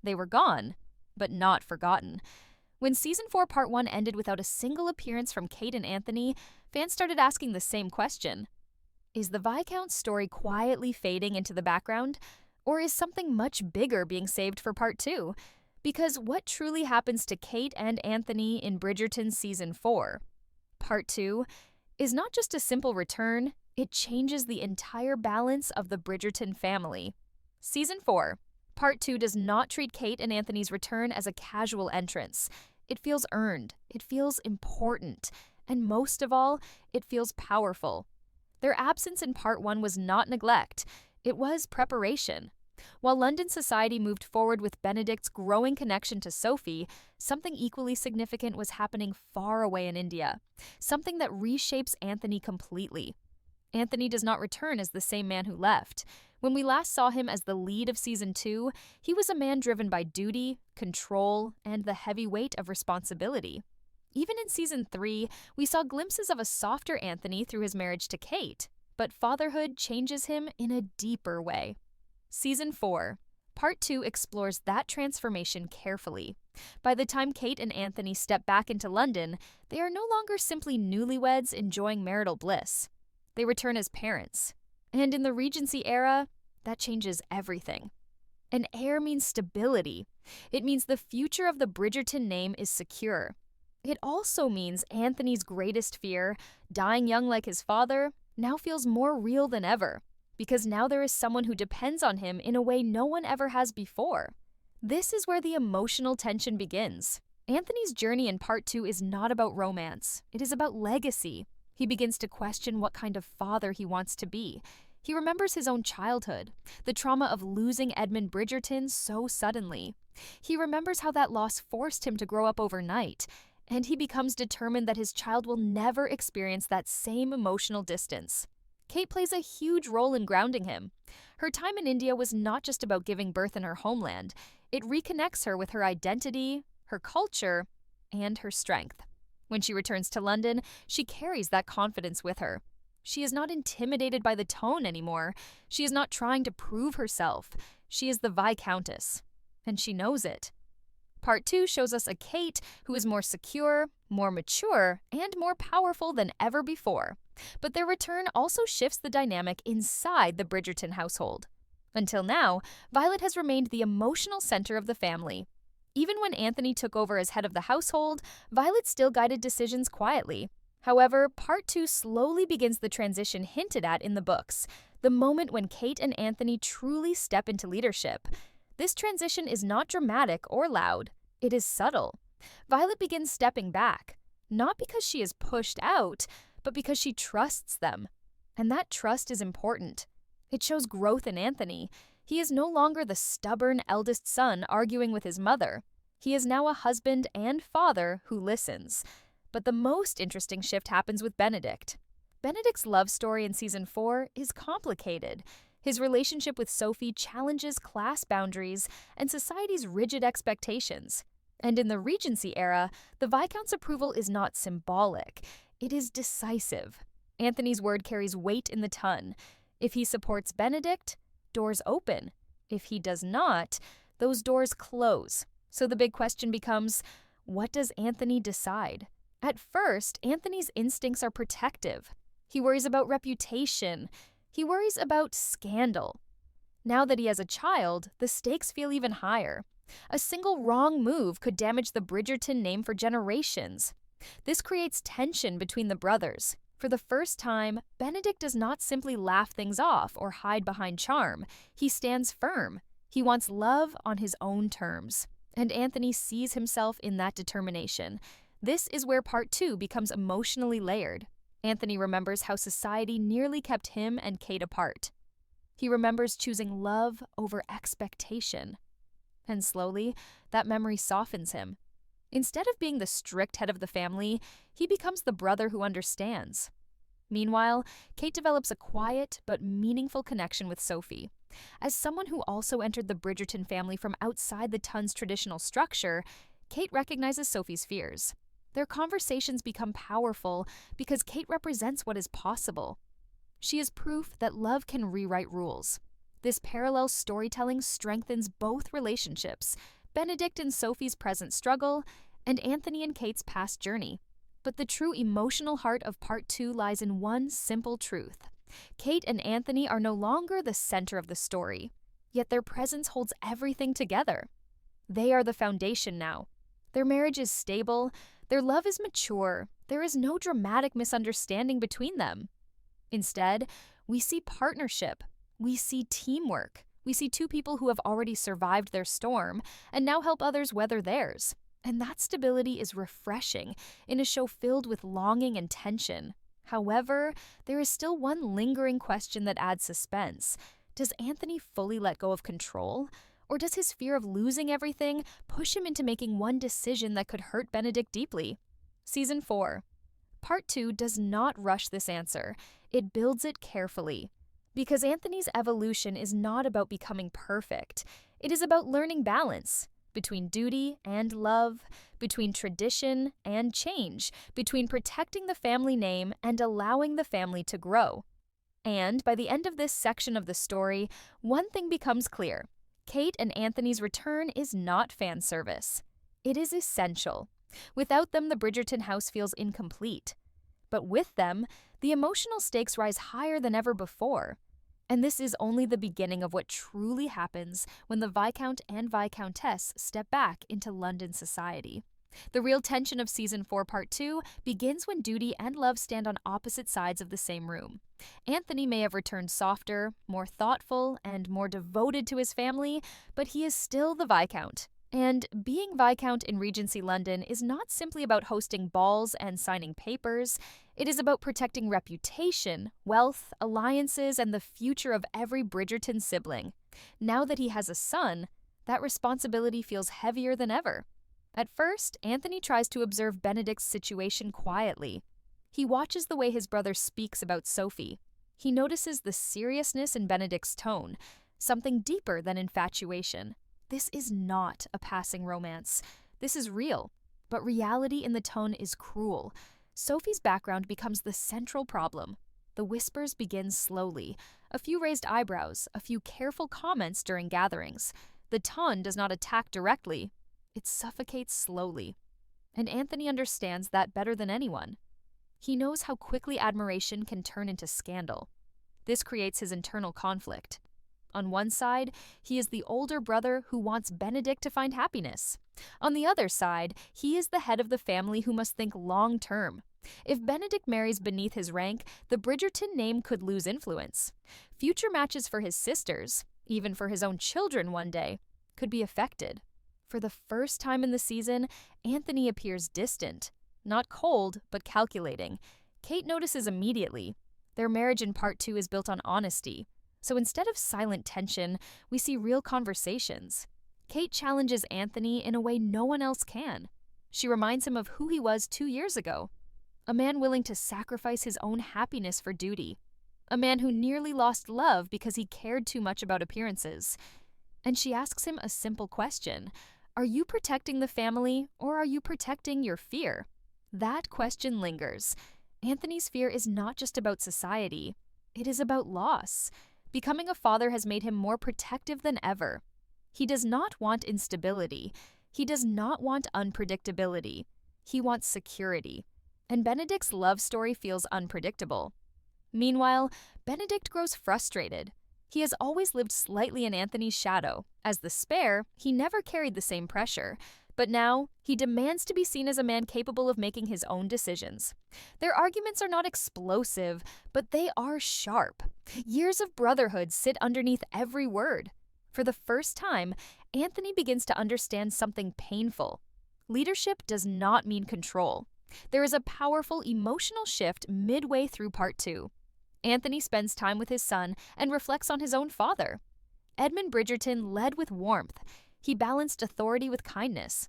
They were gone, but not forgotten. When Season 4 Part 1 ended without a single appearance from Kate and Anthony, fans started asking the same question. Is the Viscount's story quietly fading into the background? Or is something much bigger being saved for Part 2? Because what truly happens to Kate and Anthony in Bridgerton Season 4? Part 2 is not just a simple return, it changes the entire balance of the Bridgerton family. Season 4, Part 2 does not treat Kate and Anthony's return as a casual entrance. It feels earned, it feels important, and most of all, it feels powerful. Their absence in Part 1 was not neglect, it was preparation. While London society moved forward with Benedict's growing connection to Sophie, something equally significant was happening far away in India, something that reshapes Anthony completely. Anthony does not return as the same man who left. When we last saw him as the lead of Season 2, he was a man driven by duty, control, and the heavy weight of responsibility. Even in Season 3, we saw glimpses of a softer Anthony through his marriage to Kate, but fatherhood changes him in a deeper way. Season 4, Part 2 explores that transformation carefully. By the time Kate and Anthony step back into London, they are no longer simply newlyweds enjoying marital bliss. They return as parents. And in the Regency era, that changes everything. An heir means stability. It means the future of the Bridgerton name is secure. It also means Anthony's greatest fear, dying young like his father, now feels more real than ever, because now there is someone who depends on him in a way no one ever has before. This is where the emotional tension begins. Anthony's journey in Part 2 is not about romance. It is about legacy. He begins to question what kind of father he wants to be. He remembers his own childhood, the trauma of losing Edmund Bridgerton so suddenly. He remembers how that loss forced him to grow up overnight, and he becomes determined that his child will never experience that same emotional distance. Kate plays a huge role in grounding him. Her time in India was not just about giving birth in her homeland. It reconnects her with her identity, her culture, and her strength. When she returns to London, she carries that confidence with her. She is not intimidated by the tone anymore. She is not trying to prove herself. She is the Viscountess, and she knows it. Part 2 shows us a Kate who is more secure, more mature, and more powerful than ever before. But their return also shifts the dynamic inside the Bridgerton household. Until now, Violet has remained the emotional center of the family. Even when Anthony took over as head of the household, Violet still guided decisions quietly. However, Part 2 slowly begins the transition hinted at in the books, the moment when Kate and Anthony truly step into leadership. This transition is not dramatic or loud. It is subtle. Violet begins stepping back, not because she is pushed out, but because she trusts them. And that trust is important. It shows growth in Anthony. He is no longer the stubborn eldest son arguing with his mother. He is now a husband and father who listens. But the most interesting shift happens with Benedict. Benedict's love story in Season 4 is complicated. His relationship with Sophie challenges class boundaries and society's rigid expectations. And in the Regency era, the Viscount's approval is not symbolic. It is decisive. Anthony's word carries weight in the ton. If he supports Benedict, doors open. If he does not, those doors close. So the big question becomes, what does Anthony decide? At first, Anthony's instincts are protective. He worries about reputation. He worries about scandal. Now that he has a child, the stakes feel even higher. A single wrong move could damage the Bridgerton name for generations. This creates tension between the brothers. For the first time, Benedict does not simply laugh things off or hide behind charm. He stands firm. He wants love on his own terms. And Anthony sees himself in that determination. This is where Part 2 becomes emotionally layered. Anthony remembers how society nearly kept him and Kate apart. He remembers choosing love over expectation. And slowly, that memory softens him. Instead of being the strict head of the family, he becomes the brother who understands. Meanwhile, Kate develops a quiet but meaningful connection with Sophie. As someone who also entered the Bridgerton family from outside the Tun's traditional structure, Kate recognizes Sophie's fears. Their conversations become powerful because Kate represents what is possible. She is proof that love can rewrite rules. This parallel storytelling strengthens both relationships, Benedict and Sophie's present struggle, and Anthony and Kate's past journey. But the true emotional heart of Part 2 lies in one simple truth. Kate and Anthony are no longer the center of the story, yet their presence holds everything together. They are the foundation now. Their marriage is stable, their love is mature, there is no dramatic misunderstanding between them. Instead, we see partnership, we see teamwork, we see two people who have already survived their storm and now help others weather theirs. And that stability is refreshing in a show filled with longing and tension. However, there is still one lingering question that adds suspense. Does Anthony fully let go of control? Or does his fear of losing everything push him into making one decision that could hurt Benedict deeply? Season 4. Part 2 does not rush this answer. It builds it carefully. Because Anthony's evolution is not about becoming perfect. It is about learning balance between duty and love, between tradition and change, between protecting the family name and allowing the family to grow. And by the end of this section of the story, one thing becomes clear. Kate and Anthony's return is not fan service. It is essential. Without them, the Bridgerton house feels incomplete. But with them, the emotional stakes rise higher than ever before. And this is only the beginning of what truly happens when the Viscount and Viscountess step back into London society. The real tension of Season 4 Part 2 begins when duty and love stand on opposite sides of the same room. Anthony may have returned softer, more thoughtful, and more devoted to his family, but he is still the Viscount. And being Viscount in Regency London is not simply about hosting balls and signing papers. It is about protecting reputation, wealth, alliances, and the future of every Bridgerton sibling. Now that he has a son, that responsibility feels heavier than ever. At first, Anthony tries to observe Benedict's situation quietly. He watches the way his brother speaks about Sophie. He notices the seriousness in Benedict's tone, something deeper than infatuation. This is not a passing romance. This is real. But reality in the tone is cruel. Sophie's background becomes the central problem. The whispers begin slowly. A few raised eyebrows, a few careful comments during gatherings. The tone does not attack directly. It suffocates slowly. And Anthony understands that better than anyone. He knows how quickly admiration can turn into scandal. This creates his internal conflict. On one side, he is the older brother who wants Benedict to find happiness. On the other side, he is the head of the family who must think long-term. If Benedict marries beneath his rank, the Bridgerton name could lose influence. Future matches for his sisters, even for his own children one day, could be affected. For the first time in the season, Anthony appears distant. Not cold, but calculating. Kate notices immediately. Their marriage in Part 2 is built on honesty. So instead of silent tension, we see real conversations. Kate challenges Anthony in a way no one else can. She reminds him of who he was 2 years ago. A man willing to sacrifice his own happiness for duty. A man who nearly lost love because he cared too much about appearances. And she asks him a simple question. Are you protecting the family, or are you protecting your fear? That question lingers. Anthony's fear is not just about society. It is about loss. Becoming a father has made him more protective than ever. He does not want instability. He does not want unpredictability. He wants security. And Benedict's love story feels unpredictable. Meanwhile, Benedict grows frustrated. He has always lived slightly in Anthony's shadow. As the spare, he never carried the same pressure. But now, he demands to be seen as a man capable of making his own decisions. Their arguments are not explosive, but they are sharp. Years of brotherhood sit underneath every word. For the first time, Anthony begins to understand something painful. Leadership does not mean control. There is a powerful emotional shift midway through Part 2. Anthony spends time with his son and reflects on his own father. Edmund Bridgerton led with warmth. He balanced authority with kindness.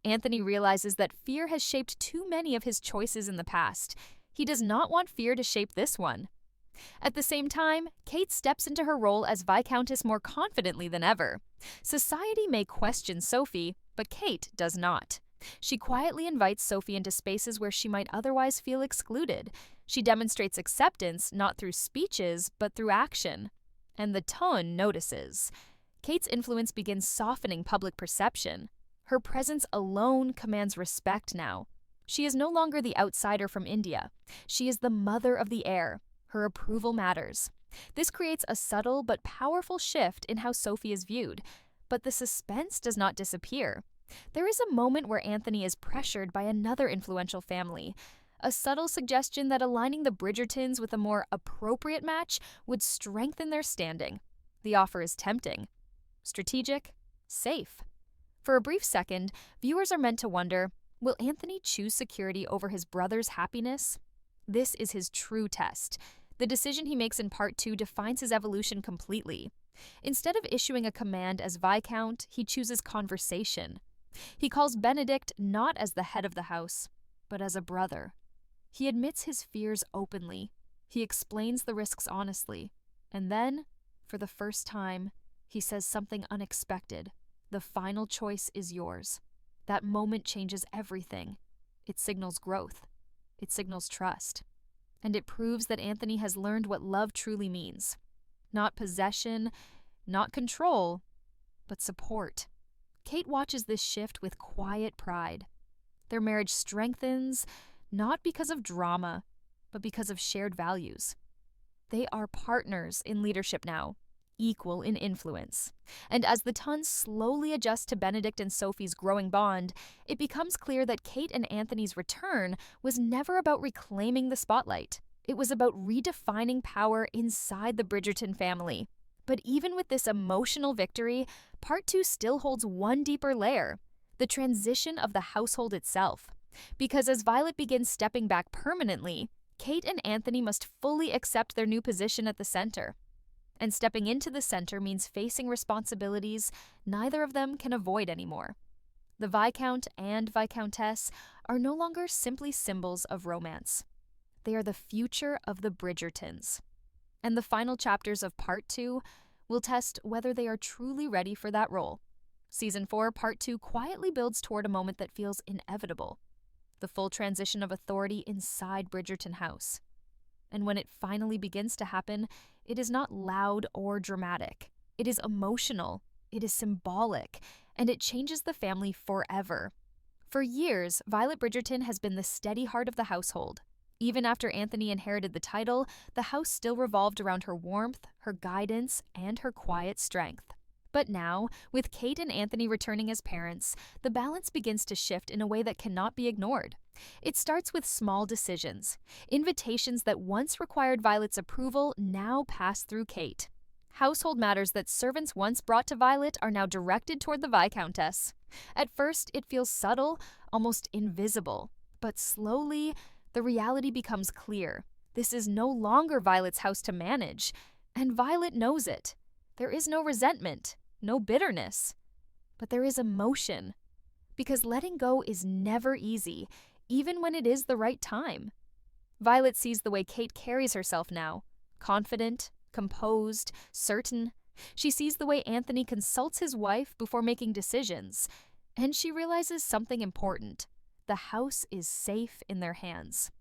Anthony realizes that fear has shaped too many of his choices in the past. He does not want fear to shape this one. At the same time, Kate steps into her role as Viscountess more confidently than ever. Society may question Sophie, but Kate does not. She quietly invites Sophie into spaces where she might otherwise feel excluded. She demonstrates acceptance not through speeches, but through action. And the tone notices. Kate's influence begins softening public perception. Her presence alone commands respect now. She is no longer the outsider from India. She is the mother of the heir. Her approval matters. This creates a subtle but powerful shift in how Sophie is viewed. But the suspense does not disappear. There is a moment where Anthony is pressured by another influential family. A subtle suggestion that aligning the Bridgertons with a more appropriate match would strengthen their standing. The offer is tempting. Strategic. Safe. For a brief second, viewers are meant to wonder, will Anthony choose security over his brother's happiness? This is his true test. The decision he makes in Part 2 defines his evolution completely. Instead of issuing a command as Viscount, he chooses conversation. He calls Benedict not as the head of the house, but as a brother. He admits his fears openly. He explains the risks honestly. And then, for the first time, he says something unexpected. The final choice is yours. That moment changes everything. It signals growth. It signals trust. And it proves that Anthony has learned what love truly means. Not possession, not control, but support. Kate watches this shift with quiet pride. Their marriage strengthens, not because of drama, but because of shared values. They are partners in leadership now, equal in influence. And as the Tons slowly adjust to Benedict and Sophie's growing bond, it becomes clear that Kate and Anthony's return was never about reclaiming the spotlight. It was about redefining power inside the Bridgerton family. But even with this emotional victory, Part 2 still holds one deeper layer: the transition of the household itself. Because as Violet begins stepping back permanently, Kate and Anthony must fully accept their new position at the center. And stepping into the center means facing responsibilities neither of them can avoid anymore. The Viscount and Viscountess are no longer simply symbols of romance. They are the future of the Bridgertons. And the final chapters of Part 2 will test whether they are truly ready for that role. Season 4, Part 2 quietly builds toward a moment that feels inevitable: the full transition of authority inside Bridgerton House. And when it finally begins to happen, it is not loud or dramatic. It is emotional, it is symbolic, and it changes the family forever. For years, Violet Bridgerton has been the steady heart of the household. Even after Anthony inherited the title, the house still revolved around her warmth, her guidance, and her quiet strength. But now, with Kate and Anthony returning as parents, the balance begins to shift in a way that cannot be ignored. It starts with small decisions. Invitations that once required Violet's approval now pass through Kate. Household matters that servants once brought to Violet are now directed toward the Viscountess. At first, it feels subtle, almost invisible. But slowly, the reality becomes clear. This is no longer Violet's house to manage, and Violet knows it. There is no resentment, no bitterness, but there is emotion. Because letting go is never easy, even when it is the right time. Violet sees the way Kate carries herself now: confident, composed, certain. She sees the way Anthony consults his wife before making decisions, and she realizes something important: the house is safe in their hands.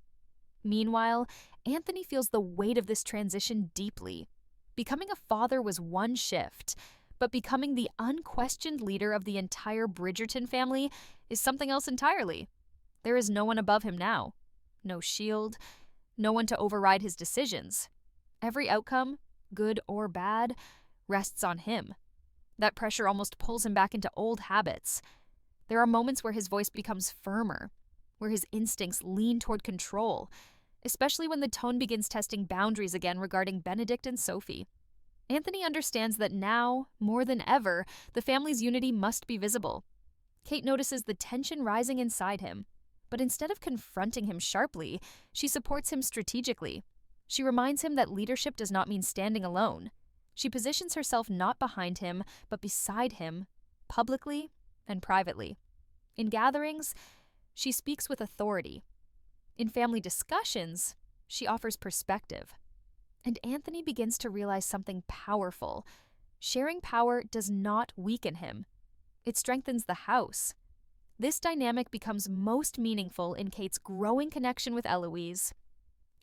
Meanwhile, Anthony feels the weight of this transition deeply. Becoming a father was one shift, but becoming the unquestioned leader of the entire Bridgerton family is something else entirely. There is no one above him now. No shield, no one to override his decisions. Every outcome, good or bad, rests on him. That pressure almost pulls him back into old habits. There are moments where his voice becomes firmer, where his instincts lean toward control, especially when the tone begins testing boundaries again regarding Benedict and Sophie. Anthony understands that now, more than ever, the family's unity must be visible. Kate notices the tension rising inside him, but instead of confronting him sharply, she supports him strategically. She reminds him that leadership does not mean standing alone. She positions herself not behind him, but beside him, publicly and privately. In gatherings, she speaks with authority. In family discussions, she offers perspective. And Anthony begins to realize something powerful. Sharing power does not weaken him. It strengthens the house. This dynamic becomes most meaningful in Kate's growing connection with Eloise.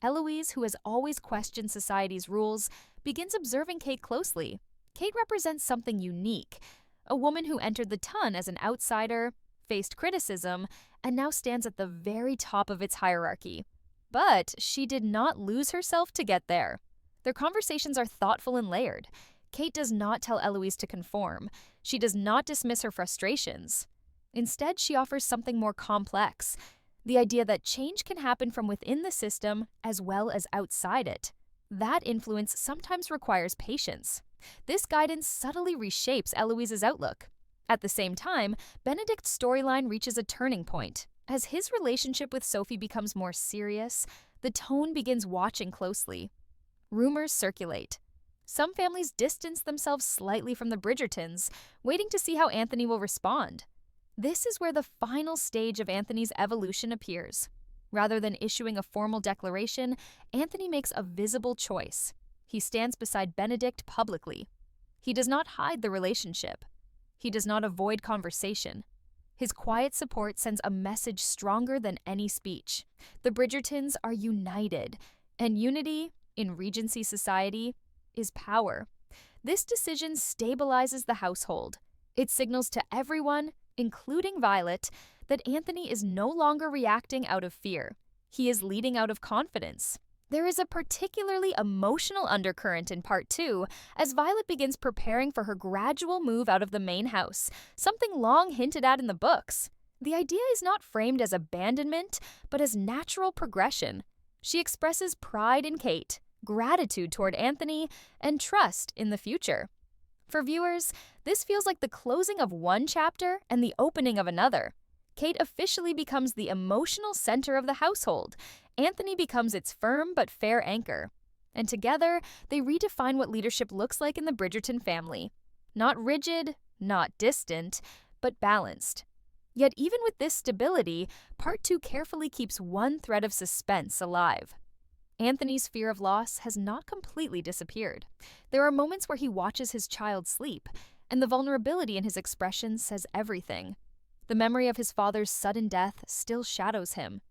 Eloise, who has always questioned society's rules, begins observing Kate closely. Kate represents something unique, a woman who entered the ton as an outsider, faced criticism, and now stands at the very top of its hierarchy. But she did not lose herself to get there. Their conversations are thoughtful and layered. Kate does not tell Eloise to conform. She does not dismiss her frustrations. Instead, she offers something more complex, the idea that change can happen from within the system as well as outside it. That influence sometimes requires patience. This guidance subtly reshapes Eloise's outlook. At the same time, Benedict's storyline reaches a turning point. As his relationship with Sophie becomes more serious, the tone begins watching closely. Rumors circulate. Some families distance themselves slightly from the Bridgertons, waiting to see how Anthony will respond. This is where the final stage of Anthony's evolution appears. Rather than issuing a formal declaration, Anthony makes a visible choice. He stands beside Benedict publicly. He does not hide the relationship. He does not avoid conversation. His quiet support sends a message stronger than any speech. The Bridgertons are united, and unity, in Regency society, is power. This decision stabilizes the household. It signals to everyone, including Violet, that Anthony is no longer reacting out of fear. He is leading out of confidence. There is a particularly emotional undercurrent in Part 2 as Violet begins preparing for her gradual move out of the main house, something long hinted at in the books. The idea is not framed as abandonment, but as natural progression. She expresses pride in Kate, gratitude toward Anthony, and trust in the future. For viewers, this feels like the closing of one chapter and the opening of another. Kate officially becomes the emotional center of the household. Anthony becomes its firm but fair anchor. And together, they redefine what leadership looks like in the Bridgerton family. Not rigid, not distant, but balanced. Yet even with this stability, Part 2 carefully keeps one thread of suspense alive. Anthony's fear of loss has not completely disappeared. There are moments where he watches his child sleep, and the vulnerability in his expression says everything. The memory of his father's sudden death still shadows him,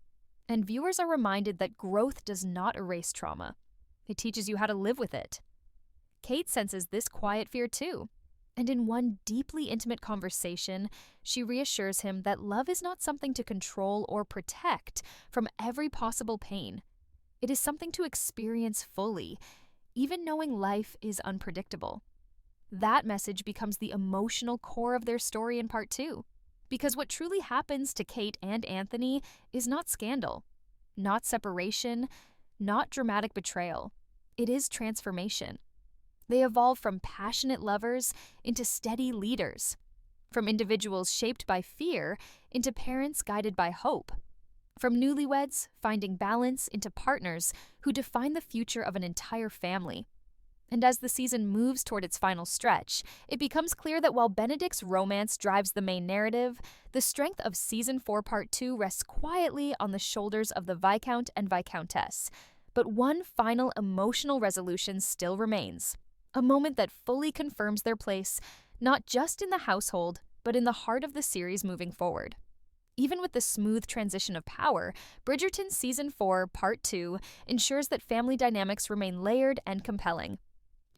and viewers are reminded that growth does not erase trauma. It teaches you how to live with it. Kate senses this quiet fear too, and in one deeply intimate conversation, she reassures him that love is not something to control or protect from every possible pain. It is something to experience fully, even knowing life is unpredictable. That message becomes the emotional core of their story in Part 2. Because what truly happens to Kate and Anthony is not scandal, not separation, not dramatic betrayal. It is transformation. They evolve from passionate lovers into steady leaders, from individuals shaped by fear into parents guided by hope, from newlyweds finding balance into partners who define the future of an entire family. And as the season moves toward its final stretch, it becomes clear that while Benedict's romance drives the main narrative, the strength of Season 4 Part 2 rests quietly on the shoulders of the Viscount and Viscountess. But one final emotional resolution still remains, a moment that fully confirms their place, not just in the household, but in the heart of the series moving forward. Even with the smooth transition of power, Bridgerton Season 4 Part 2 ensures that family dynamics remain layered and compelling.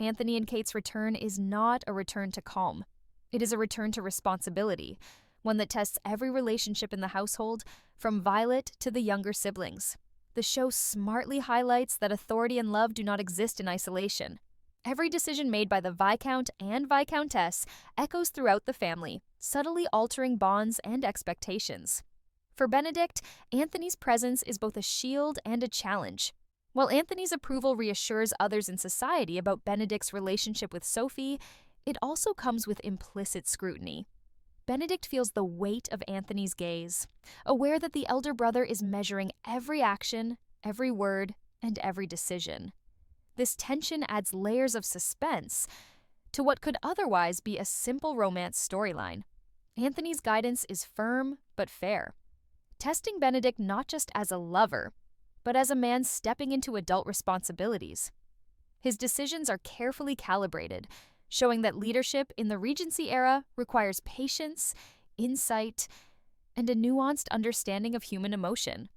Anthony and Kate's return is not a return to calm. It is a return to responsibility, one that tests every relationship in the household, from Violet to the younger siblings. The show smartly highlights that authority and love do not exist in isolation. Every decision made by the Viscount and Viscountess echoes throughout the family, subtly altering bonds and expectations. For Benedict, Anthony's presence is both a shield and a challenge. While Anthony's approval reassures others in society about Benedict's relationship with Sophie, it also comes with implicit scrutiny. Benedict feels the weight of Anthony's gaze, aware that the elder brother is measuring every action, every word, and every decision. This tension adds layers of suspense to what could otherwise be a simple romance storyline. Anthony's guidance is firm but fair, testing Benedict not just as a lover, but as a man stepping into adult responsibilities. His decisions are carefully calibrated, showing that leadership in the Regency era requires patience, insight, and a nuanced understanding of human emotion.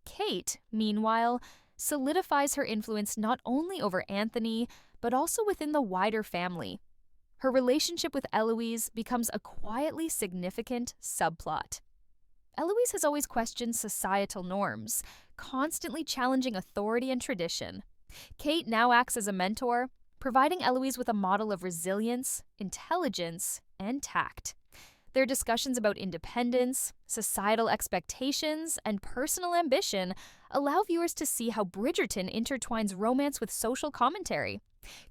Kate, meanwhile, solidifies her influence not only over Anthony, but also within the wider family. Her relationship with Eloise becomes a quietly significant subplot. Eloise has always questioned societal norms, constantly challenging authority and tradition. Kate now acts as a mentor, providing Eloise with a model of resilience, intelligence, and tact. Their discussions about independence, societal expectations, and personal ambition allow viewers to see how Bridgerton intertwines romance with social commentary.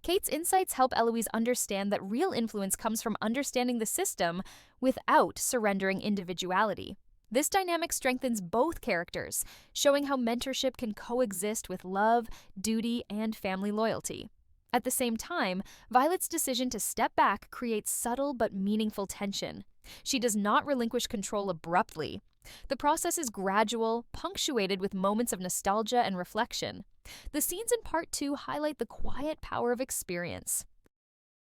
Kate's insights help Eloise understand that real influence comes from understanding the system without surrendering individuality. This dynamic strengthens both characters, showing how mentorship can coexist with love, duty, and family loyalty. At the same time, Violet's decision to step back creates subtle but meaningful tension. She does not relinquish control abruptly. The process is gradual, punctuated with moments of nostalgia and reflection. The scenes in Part 2 highlight the quiet power of experience.